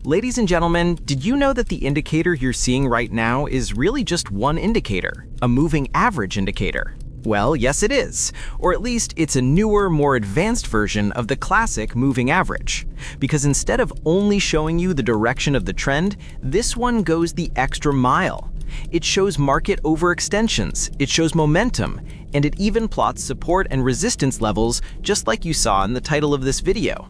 Ladies and gentlemen, did you know that the indicator you're seeing right now is really just one indicator, a moving average indicator? Well, yes it is, or at least it's a newer, more advanced version of the classic moving average. Because instead of only showing you the direction of the trend, this one goes the extra mile. It shows market overextensions, it shows momentum, and it even plots support and resistance levels just like you saw in the title of this video.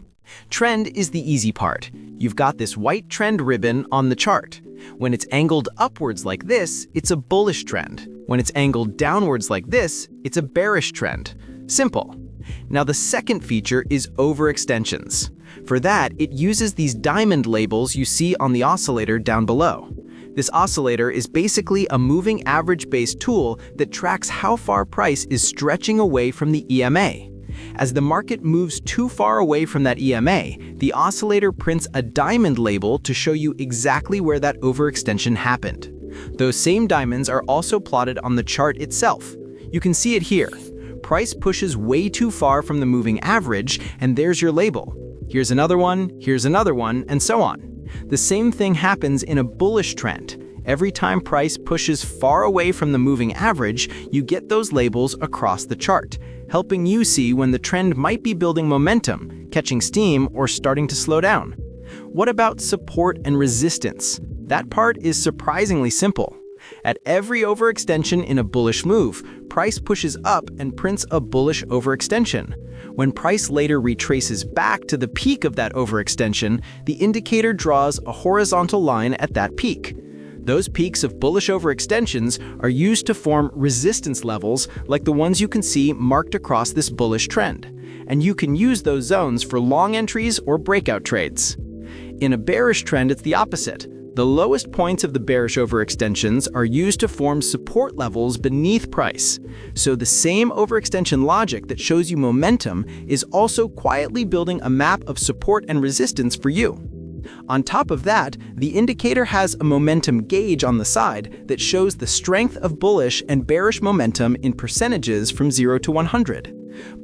Trend is the easy part. You've got this white trend ribbon on the chart. When it's angled upwards like this, it's a bullish trend. When it's angled downwards like this, it's a bearish trend. Simple. Now the second feature is overextensions. For that, it uses these diamond labels you see on the oscillator down below. This oscillator is basically a moving average-based tool that tracks how far price is stretching away from the EMA. As the market moves too far away from that EMA, the oscillator prints a diamond label to show you exactly where that overextension happened. Those same diamonds are also plotted on the chart itself. You can see it here. Price pushes way too far from the moving average, and there's your label. Here's another one, and so on. The same thing happens in a bullish trend. Every time price pushes far away from the moving average, you get those labels across the chart, helping you see when the trend might be building momentum, catching steam, or starting to slow down. What about support and resistance? That part is surprisingly simple. At every overextension in a bullish move, price pushes up and prints a bullish overextension. When price later retraces back to the peak of that overextension, the indicator draws a horizontal line at that peak. Those peaks of bullish overextensions are used to form resistance levels like the ones you can see marked across this bullish trend, and you can use those zones for long entries or breakout trades. In a bearish trend, it's the opposite. The lowest points of the bearish overextensions are used to form support levels beneath price. So the same overextension logic that shows you momentum is also quietly building a map of support and resistance for you. On top of that, the indicator has a momentum gauge on the side that shows the strength of bullish and bearish momentum in percentages from 0 to 100.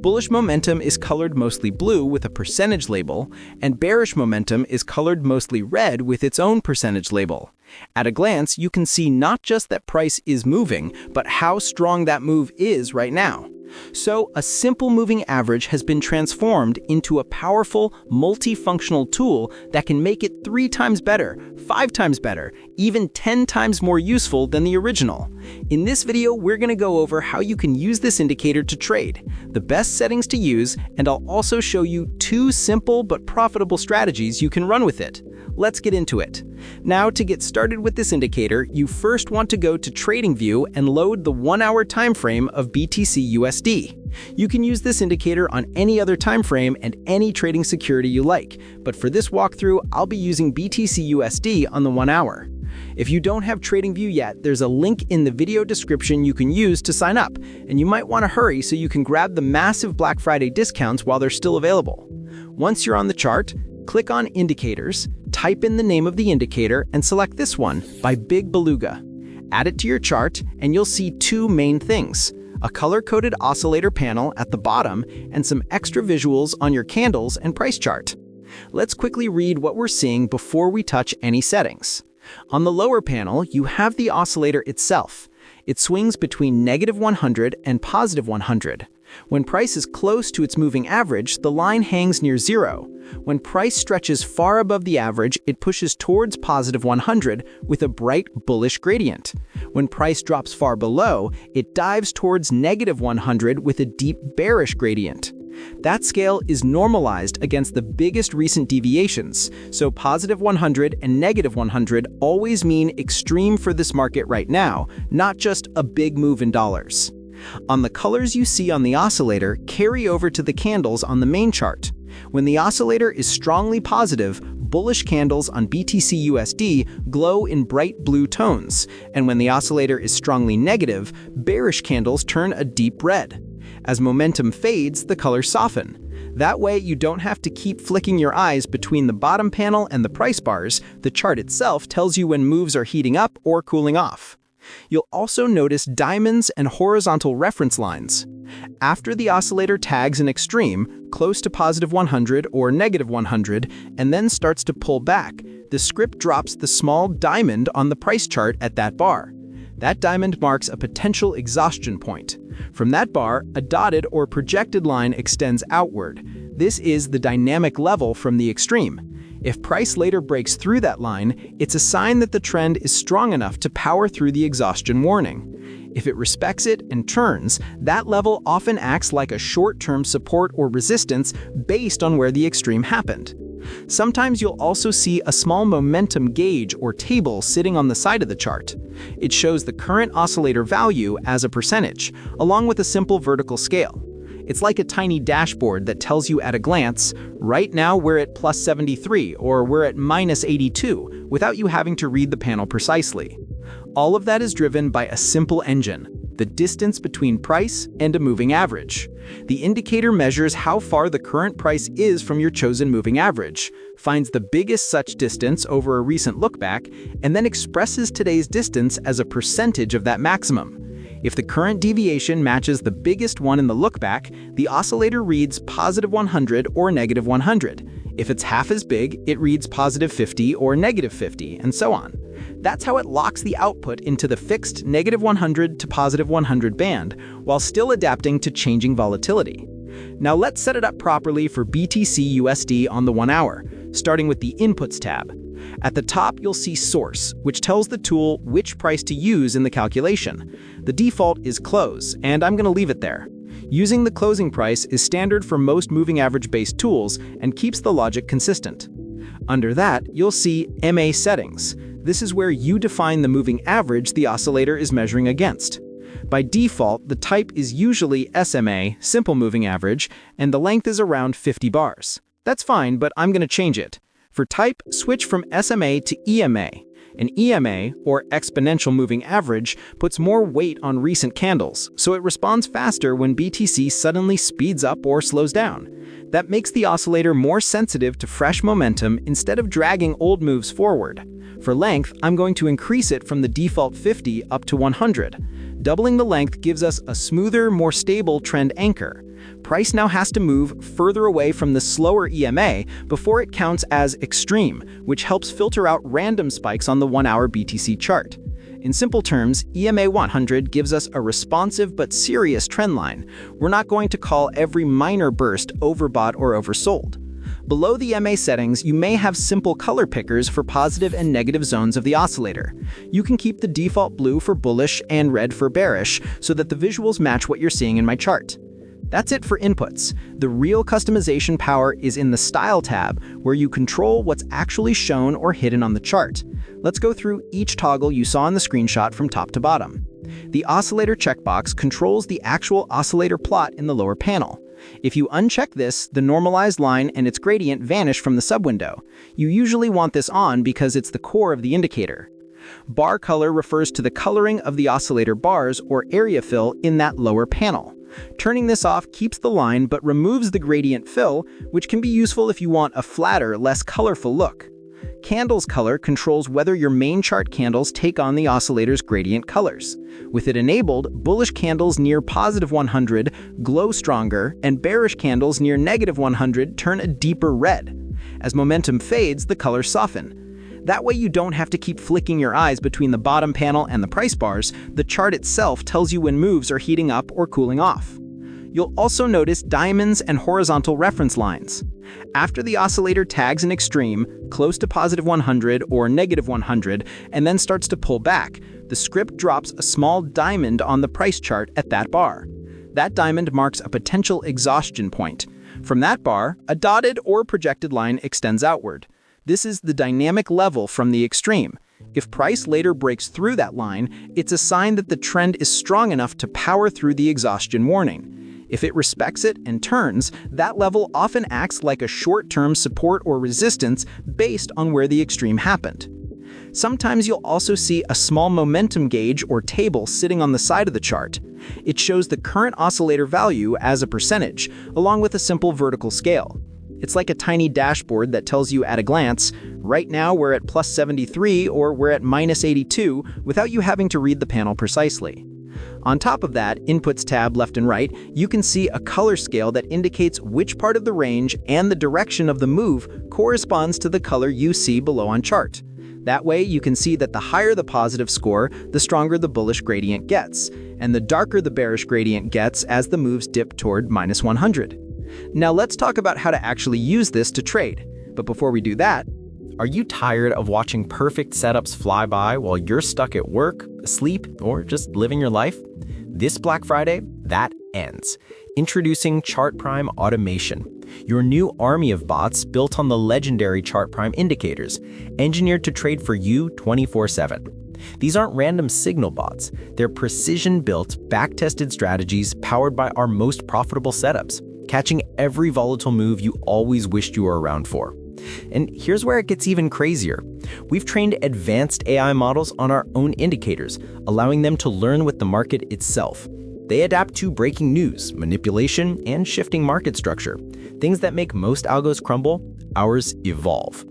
Bullish momentum is colored mostly blue with a percentage label, and bearish momentum is colored mostly red with its own percentage label. At a glance, you can see not just that price is moving, but how strong that move is right now. So, a simple moving average has been transformed into a powerful, multifunctional tool that can make it 3 times better, 5 times better, even 10 times more useful than the original. In this video, we're going to go over how you can use this indicator to trade, the best settings to use, and I'll also show you 2 simple but profitable strategies you can run with it. Let's get into it. Now, to get started with this indicator, you first want to go to TradingView and load the 1-hour time frame of BTCUSD. You can use this indicator on any other time frame and any trading security you like, but for this walkthrough, I'll be using BTCUSD on the 1 hour. If you don't have TradingView yet, there's a link in the video description you can use to sign up, and you might want to hurry so you can grab the massive Black Friday discounts while they're still available. Once you're on the chart, click on Indicators, type in the name of the indicator, and select this one by Big Beluga. Add it to your chart, and you'll see 2 main things: a color-coded oscillator panel at the bottom and some extra visuals on your candles and price chart. Let's quickly read what we're seeing before we touch any settings. On the lower panel, you have the oscillator itself. It swings between -100 and +100. When price is close to its moving average, the line hangs near 0. When price stretches far above the average, it pushes towards +100 with a bright bullish gradient. When price drops far below, it dives towards -100 with a deep bearish gradient. That scale is normalized against the biggest recent deviations, so +100 and -100 always mean extreme for this market right now, not just a big move in dollars. On the colors you see on the oscillator carry over to the candles on the main chart. When the oscillator is strongly positive, bullish candles on BTCUSD glow in bright blue tones, and when the oscillator is strongly negative, bearish candles turn a deep red. As momentum fades, the colors soften. That way, you don't have to keep flicking your eyes between the bottom panel and the price bars. The chart itself tells you when moves are heating up or cooling off. You'll also notice diamonds and horizontal reference lines. After the oscillator tags an extreme, close to +100 or -100, and then starts to pull back, the script drops the small diamond on the price chart at that bar. That diamond marks a potential exhaustion point. From that bar, a dotted or projected line extends outward. This is the dynamic level from the extreme. If price later breaks through that line, it's a sign that the trend is strong enough to power through the exhaustion warning. If it respects it and turns, that level often acts like a short-term support or resistance based on where the extreme happened. Sometimes you'll also see a small momentum gauge or table sitting on the side of the chart. It shows the current oscillator value as a percentage, along with a simple vertical scale. It's like a tiny dashboard that tells you at a glance, right now we're at plus 73 or we're at minus 82, without you having to read the panel precisely. All of that is driven by a simple engine, the distance between price and a moving average. The indicator measures how far the current price is from your chosen moving average, finds the biggest such distance over a recent look back, and then expresses today's distance as a percentage of that maximum. If the current deviation matches the biggest one in the look back, the oscillator reads positive 100 or negative 100. If it's half as big, it reads positive 50 or negative 50, and so on. That's how it locks the output into the fixed negative 100 to positive 100 band, while still adapting to changing volatility. Now let's set it up properly for BTCUSD on the 1 hour, starting with the Inputs tab. At the top, you'll see Source, which tells the tool which price to use in the calculation. The default is Close, and I'm going to leave it there. Using the closing price is standard for most moving average-based tools and keeps the logic consistent. Under that, you'll see EMA settings. This is where you define the moving average the oscillator is measuring against. By default, the type is usually SMA, simple moving average, and the length is around 50 bars. That's fine, but I'm going to change it. For type, switch from SMA to EMA. An EMA, or exponential moving average, puts more weight on recent candles, so it responds faster when BTC suddenly speeds up or slows down. That makes the oscillator more sensitive to fresh momentum instead of dragging old moves forward. For length, I'm going to increase it from the default 50 up to 100. Doubling the length gives us a smoother, more stable trend anchor. Price now has to move further away from the slower EMA before it counts as extreme, which helps filter out random spikes on the 1 hour BTC chart. In simple terms, EMA 100 gives us a responsive but serious trend line. We're not going to call every minor burst overbought or oversold. Below the EMA settings, you may have simple color pickers for positive and negative zones of the oscillator. You can keep the default blue for bullish and red for bearish so that the visuals match what you're seeing in my chart. That's it for inputs. The real customization power is in the Style tab, where you control what's actually shown or hidden on the chart. Let's go through each toggle you saw in the screenshot from top to bottom. The oscillator checkbox controls the actual oscillator plot in the lower panel. If you uncheck this, the normalized line and its gradient vanish from the subwindow. You usually want this on because it's the core of the indicator. Bar color refers to the coloring of the oscillator bars or area fill in that lower panel. Turning this off keeps the line but removes the gradient fill, which can be useful if you want a flatter, less colorful look. Candles color controls whether your main chart candles take on the oscillator's gradient colors. With it enabled, bullish candles near positive 100 glow stronger, and bearish candles near negative 100 turn a deeper red. As momentum fades, the colors soften. That way you don't have to keep flicking your eyes between the bottom panel and the price bars. The chart itself tells you when moves are heating up or cooling off. You'll also notice diamonds and horizontal reference lines. After the oscillator tags an extreme, close to positive 100 or negative 100, and then starts to pull back, the script drops a small diamond on the price chart at that bar. That diamond marks a potential exhaustion point. From that bar, a dotted or projected line extends outward. This is the dynamic level from the extreme. If price later breaks through that line, it's a sign that the trend is strong enough to power through the exhaustion warning. If it respects it and turns, that level often acts like a short-term support or resistance based on where the extreme happened. Sometimes you'll also see a small momentum gauge or table sitting on the side of the chart. It shows the current oscillator value as a percentage, along with a simple vertical scale. It's like a tiny dashboard that tells you at a glance, right now we're at plus 73 or we're at minus 82 without you having to read the panel precisely. On top of that, Inputs tab left and right, you can see a color scale that indicates which part of the range and the direction of the move corresponds to the color you see below on chart. That way, you can see that the higher the positive score, the stronger the bullish gradient gets, and the darker the bearish gradient gets as the moves dip toward minus 100. Now let's talk about how to actually use this to trade. But before we do that, are you tired of watching perfect setups fly by while you're stuck at work, asleep, or just living your life? This Black Friday, that ends. Introducing Chart Prime Automation, your new army of bots built on the legendary Chart Prime indicators, engineered to trade for you 24/7. These aren't random signal bots. They're precision-built, back-tested strategies powered by our most profitable setups, catching every volatile move you always wished you were around for. And here's where it gets even crazier. We've trained advanced AI models on our own indicators, allowing them to learn with the market itself. They adapt to breaking news, manipulation, and shifting market structure. Things that make most algos crumble, ours evolve.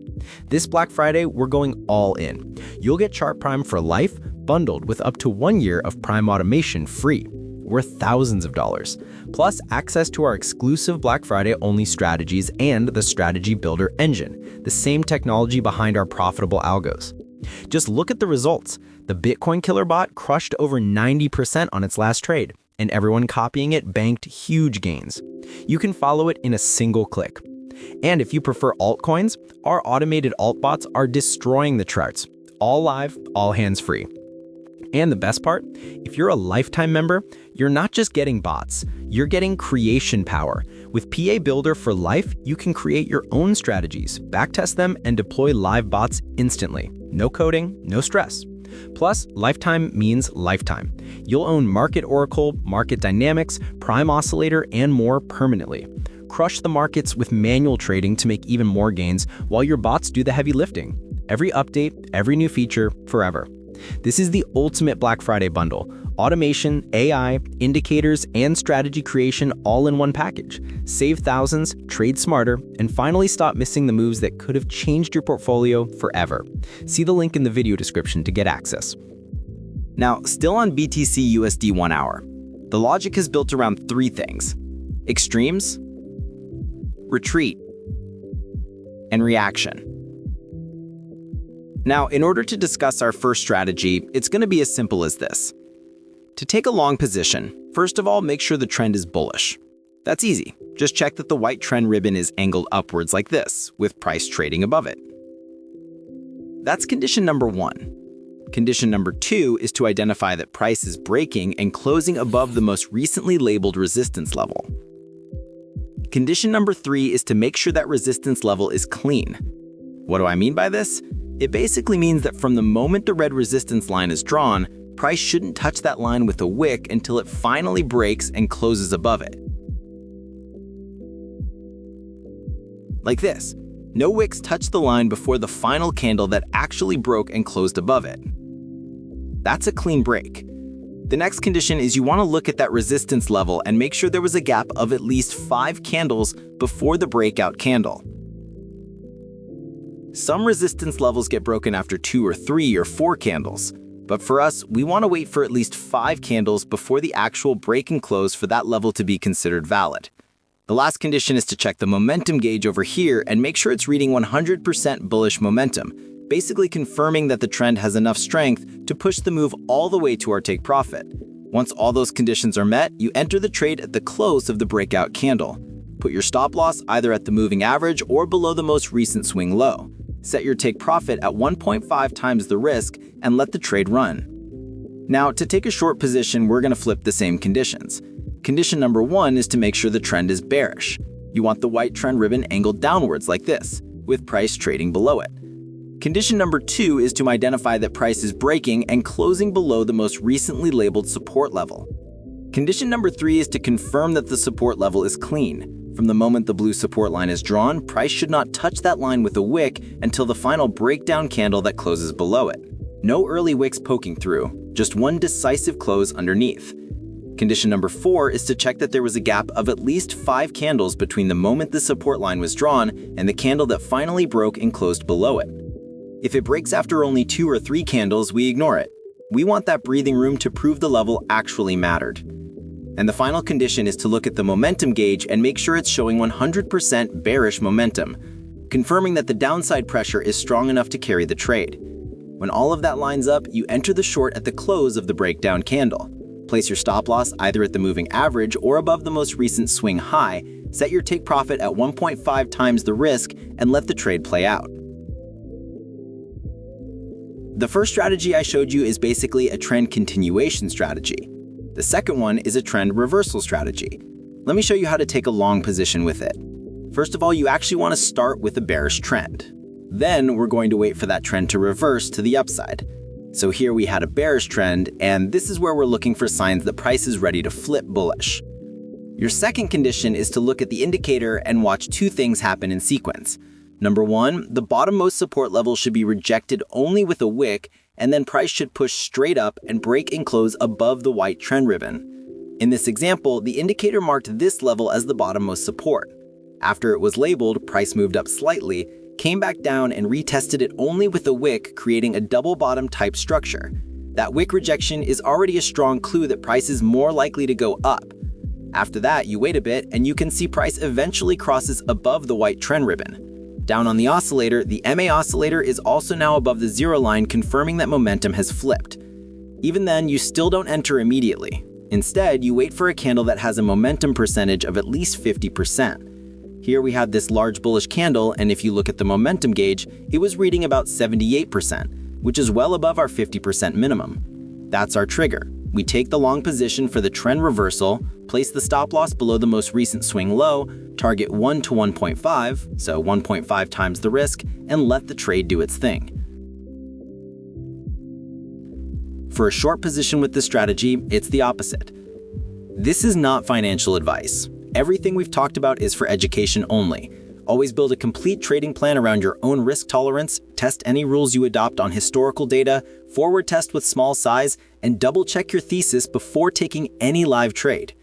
This Black Friday, we're going all in. You'll get Chart Prime for life, bundled with up to 1 year of Prime Automation free, worth thousands of dollars, plus access to our exclusive Black Friday only strategies and the Strategy Builder engine, the same technology behind our profitable algos. Just look at the results. The Bitcoin Killer bot crushed over 90% on its last trade, and everyone copying it banked huge gains. You can follow it in a single click. And if you prefer altcoins, our automated alt bots are destroying the charts. All live, all hands-free. And the best part, if you're a lifetime member, you're not just getting bots, you're getting creation power. With PA Builder for life, you can create your own strategies, backtest them, and deploy live bots instantly. No coding, no stress. Plus, lifetime means lifetime. You'll own Market Oracle, Market Dynamics, Prime Oscillator, and more permanently. Crush the markets with manual trading to make even more gains while your bots do the heavy lifting. Every update, every new feature, forever. This is the ultimate Black Friday bundle. Automation, AI, indicators, and strategy creation all in one package. Save thousands, trade smarter, and finally stop missing the moves that could have changed your portfolio forever. See the link in the video description to get access. Now, still on BTCUSD 1 hour. The logic is built around 3 things: extremes, retreat, and reaction. Now, in order to discuss our first strategy, it's going to be as simple as this. To take a long position, first of all, make sure the trend is bullish. That's easy. Just check that the white trend ribbon is angled upwards like this, with price trading above it. That's condition number 1. Condition number 2 is to identify that price is breaking and closing above the most recently labeled resistance level. Condition number 3 is to make sure that resistance level is clean. What do I mean by this? It basically means that from the moment the red resistance line is drawn, price shouldn't touch that line with a wick until it finally breaks and closes above it. Like this. No wicks touch the line before the final candle that actually broke and closed above it. That's a clean break. The next condition is you want to look at that resistance level and make sure there was a gap of at least 5 candles before the breakout candle. Some resistance levels get broken after 2 or 3 or 4 candles, but for us, we want to wait for at least 5 candles before the actual break and close for that level to be considered valid. The last condition is to check the momentum gauge over here and make sure it's reading 100% bullish momentum, basically confirming that the trend has enough strength to push the move all the way to our take profit. Once all those conditions are met, you enter the trade at the close of the breakout candle. Put your stop loss either at the moving average or below the most recent swing low. Set your take profit at 1.5 times the risk and let the trade run. Now, to take a short position, we're going to flip the same conditions. Condition number 1 is to make sure the trend is bearish. You want the white trend ribbon angled downwards like this, with price trading below it. Condition number 2 is to identify that price is breaking and closing below the most recently labeled support level. Condition number 3 is to confirm that the support level is clean. From the moment the blue support line is drawn, price should not touch that line with a wick until the final breakdown candle that closes below it. No early wicks poking through, just one decisive close underneath. Condition number 4 is to check that there was a gap of at least 5 candles between the moment the support line was drawn and the candle that finally broke and closed below it. If it breaks after only 2 or 3 candles, we ignore it. We want that breathing room to prove the level actually mattered. And the final condition is to look at the momentum gauge and make sure it's showing 100% bearish momentum, confirming that the downside pressure is strong enough to carry the trade. When all of that lines up, you enter the short at the close of the breakdown candle. Place your stop loss either at the moving average or above the most recent swing high, set your take profit at 1.5 times the risk, and let the trade play out. The first strategy I showed you is basically a trend continuation strategy. The second one is a trend reversal strategy. Let me show you how to take a long position with it. First of all, you actually want to start with a bearish trend. Then we're going to wait for that trend to reverse to the upside. So here we had a bearish trend, and this is where we're looking for signs that price is ready to flip bullish. Your second condition is to look at the indicator and watch two things happen in sequence. Number one, the bottommost support level should be rejected only with a wick, and then price should push straight up and break and close above the white trend ribbon. In this example, the indicator marked this level as the bottommost support. After it was labeled, price moved up slightly, came back down and retested it only with a wick, creating a double bottom type structure. That wick rejection is already a strong clue that price is more likely to go up. After that, you wait a bit and you can see price eventually crosses above the white trend ribbon. Down on the oscillator, the EMA oscillator is also now above the zero line, confirming that momentum has flipped. Even then, you still don't enter immediately. Instead, you wait for a candle that has a momentum percentage of at least 50%. Here we have this large bullish candle, and if you look at the momentum gauge, it was reading about 78%, which is well above our 50% minimum. That's our trigger. We take the long position for the trend reversal, place the stop loss below the most recent swing low, target 1 to 1.5, so 1.5 times the risk, and let the trade do its thing. For a short position with this strategy, it's the opposite. This is not financial advice. Everything we've talked about is for education only. Always build a complete trading plan around your own risk tolerance, test any rules you adopt on historical data, forward test with small size, and double-check your thesis before taking any live trade.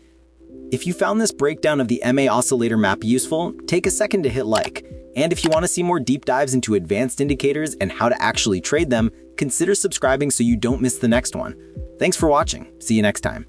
If you found this breakdown of the EMA oscillator map useful, take a second to hit like. And if you want to see more deep dives into advanced indicators and how to actually trade them, consider subscribing so you don't miss the next one. Thanks for watching. See you next time.